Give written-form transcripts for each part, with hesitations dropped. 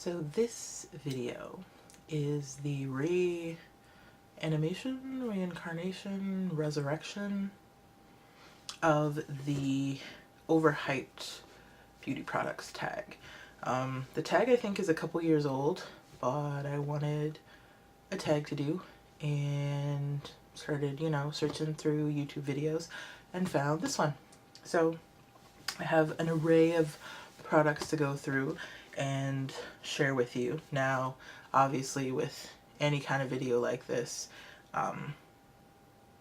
So this video is the reincarnation, resurrection of the overhyped beauty products tag. The tag I think is a couple years old, but I wanted a tag to do and started, searching through YouTube videos and found this one. So I have an array of products to go through and share with you. Now, obviously with any kind of video like this,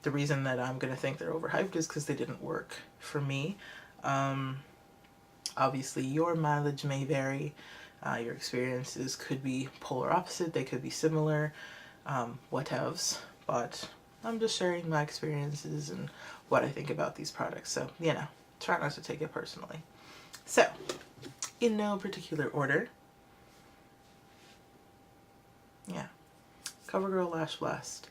the reason that I'm going to think they're overhyped is because they didn't work for me. Obviously your mileage may vary. Your experiences could be polar opposite, they could be similar, whatevs, but I'm just sharing my experiences and what I think about these products. So, try not to take it personally. So, in no particular order, CoverGirl Lash Blast,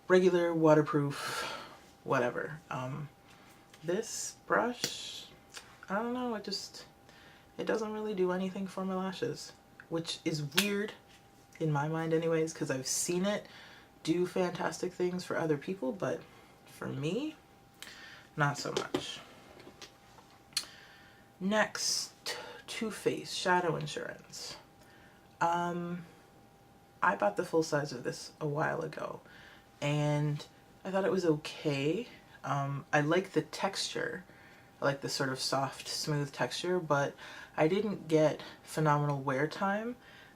regular, waterproof, whatever. This brush, I don't know, it doesn't really do anything for my lashes, which is weird in my mind anyways, because I've seen it do fantastic things for other people, but for me, not so much. Next, Too Faced Shadow Insurance. I bought the full size of this a while ago and I thought it was okay. I like the texture. I like the sort of soft, smooth texture, but I didn't get phenomenal wear time.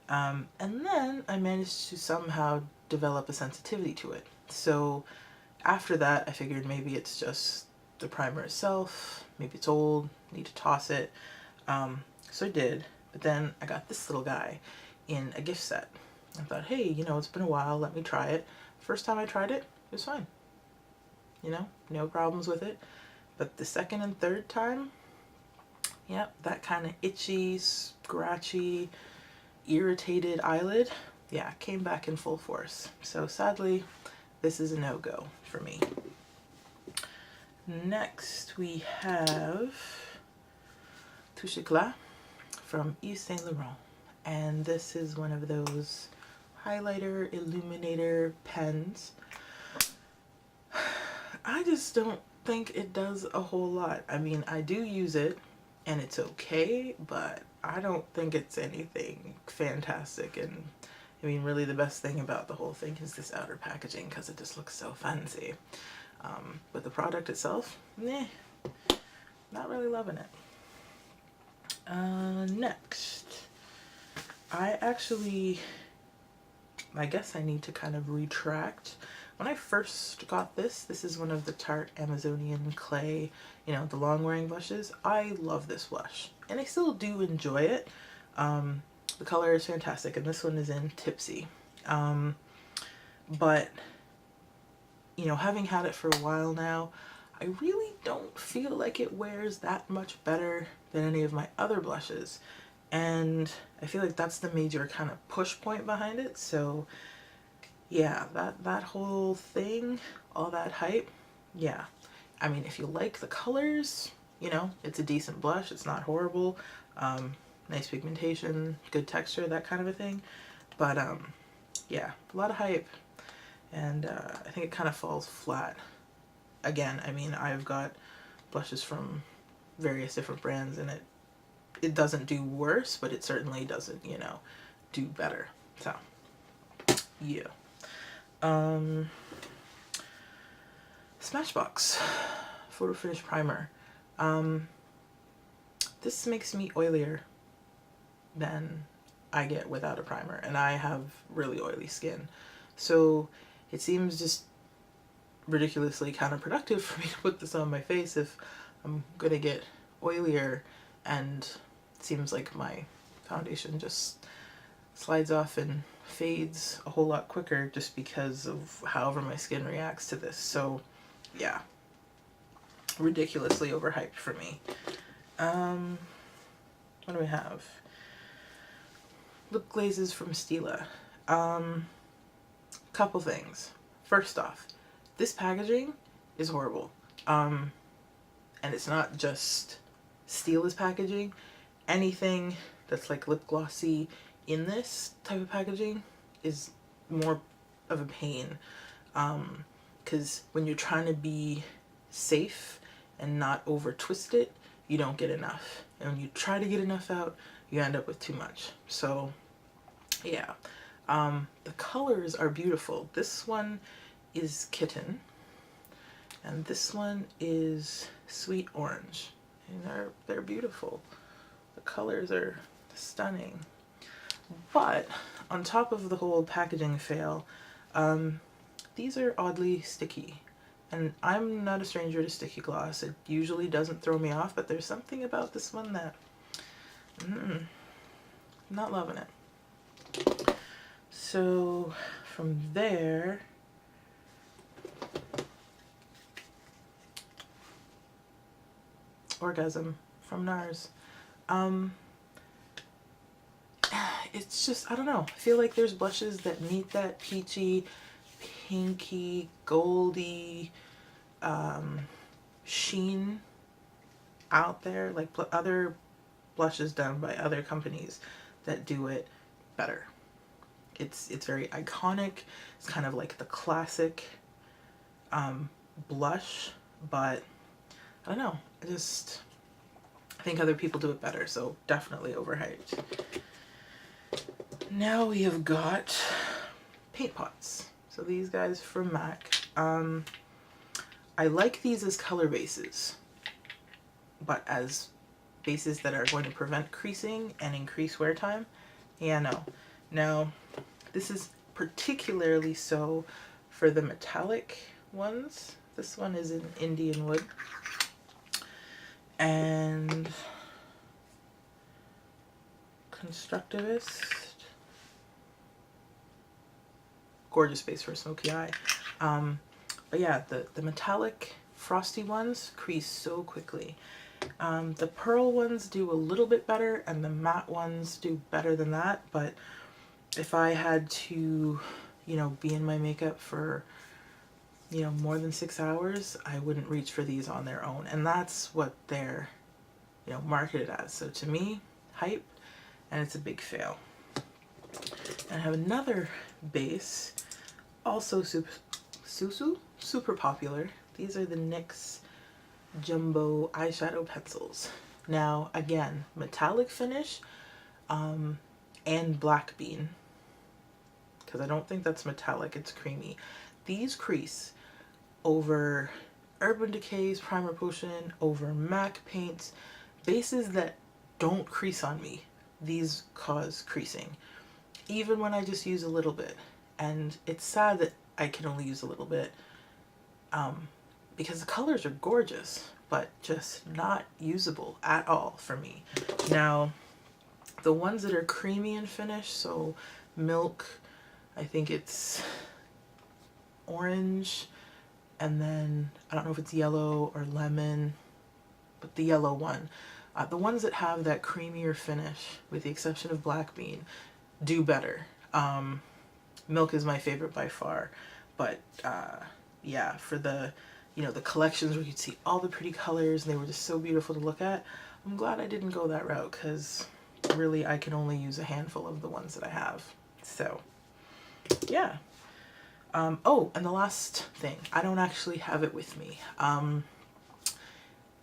And then I managed to somehow develop a sensitivity to it. So after that, I figured maybe it's just the primer itself, maybe it's old, need to toss it. So I did, but then I got this little guy in a gift set. I thought, hey, it's been a while, let me try it. First time I tried it, it was fine. No problems with it. But the second and third time, that kind of itchy, scratchy, irritated eyelid, came back in full force. So sadly, this is a no-go for me. Next, we have Touche Éclat from Yves Saint Laurent. And this is one of those highlighter illuminator pens. I just don't think it does a whole lot. I mean, I do use it and it's okay, but I don't think it's anything fantastic. And I mean, really the best thing about the whole thing is this outer packaging because it just looks so fancy. But the product itself, not really loving it. Next, I guess I need to kind of retract. When I first got this is one of the Tarte Amazonian Clay, the long wearing blushes. I love this blush and I still do enjoy it. The color is fantastic and this one is in Tipsy. But, having had it for a while now, I really don't feel like it wears that much better than any of my other blushes. And I feel like that's the major kind of push point behind it. So yeah, that whole thing, all that hype, I mean, if you like the colors, it's a decent blush, it's not horrible, nice pigmentation, good texture, that kind of a thing. But a lot of hype, and I think it kind of falls flat. Again, I mean, I've got blushes from various different brands and it doesn't do worse, but it certainly doesn't, do better. So, yeah. Smashbox Photo Finish Primer. This makes me oilier than I get without a primer, and I have really oily skin. So it seems just ridiculously counterproductive for me to put this on my face if I'm gonna get oilier, and it seems like my foundation just slides off and fades a whole lot quicker just because of however my skin reacts to this. So yeah, ridiculously overhyped for me. What do we have? Lip glazes from Stila. Couple things. First off, this packaging is horrible. And it's not just Stila's packaging. Anything that's like lip glossy in this type of packaging is more of a pain, because when you're trying to be safe and not over twist it, you don't get enough, and when you try to get enough out, you end up with too much. So yeah, the colors are beautiful. This one is kitten and this one is sweet orange, and they're beautiful. The colors are stunning. But on top of the whole packaging fail, these are oddly sticky. And I'm not a stranger to sticky gloss. It usually doesn't throw me off, but there's something about this one that, not loving it. So from there, Orgasm from NARS. It's just, I don't know. I feel like there's blushes that meet that peachy, pinky, goldy sheen out there, like other blushes done by other companies that do it better. It's very iconic. It's kind of like the classic blush, but I don't know. I think other people do it better, so definitely overhyped. Now we have got paint pots. So these guys from MAC. I like these as color bases, but as bases that are going to prevent creasing and increase wear time, yeah, no. Now, this is particularly so for the metallic ones. This one is in Indian wood. And Constructivist. Gorgeous base for a smoky eye. But yeah, the metallic frosty ones crease so quickly. The pearl ones do a little bit better, and the matte ones do better than that. But if I had to, you know, be in my makeup for, you know, more than 6 hours, I wouldn't reach for these on their own. And that's what they're, you know, marketed as. So to me, hype, and it's a big fail. And I have another base, also super popular. These are the NYX Jumbo eyeshadow pencils. Now, again, metallic finish, and black bean, because I don't think that's metallic, it's creamy. These crease over Urban Decay's Primer Potion, over MAC paints, bases that don't crease on me. These cause creasing, even when I just use a little bit. And it's sad that I can only use a little bit, because the colors are gorgeous, but just not usable at all for me. Now, the ones that are creamy in finish, so Milk, I think it's orange, and then I don't know if it's yellow or lemon, but the yellow one. The ones that have that creamier finish, with the exception of Black Bean, do better. Milk is my favorite by far, but yeah, for the, you know, the collections where you'd see all the pretty colors and they were just so beautiful to look at, I'm glad I didn't go that route, because really I can only use a handful of the ones that I have. So yeah. Oh, and the last thing, I don't actually have it with me.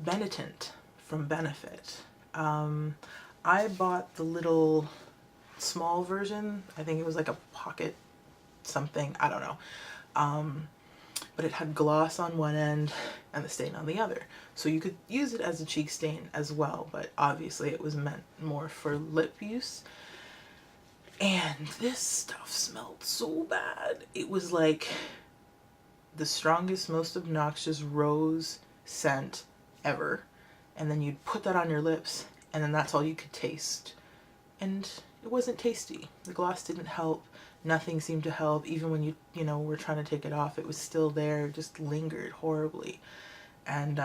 Benetint from Benefit. I bought the little small version. I think it was like a pocket something, I don't know. But it had gloss on one end and the stain on the other. So you could use it as a cheek stain as well, but obviously it was meant more for lip use. And this stuff smelled so bad. It was like the strongest, most obnoxious rose scent ever. And then you'd put that on your lips, and then that's all you could taste. And it wasn't tasty. The gloss didn't help. Nothing seemed to help. Even when you know, were trying to take it off, it was still there, just lingered horribly. And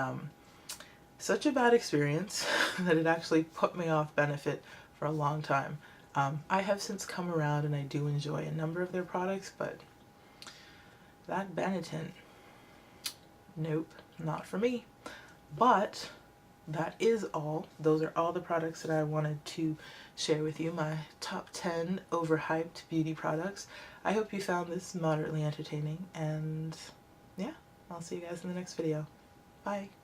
such a bad experience that it actually put me off Benefit for a long time. I have since come around and I do enjoy a number of their products, but that Benetint, nope, not for me. But that is all. Those are all the products that I wanted to share with you, my top 10 overhyped beauty products. I hope you found this moderately entertaining, and yeah, I'll see you guys in the next video. Bye!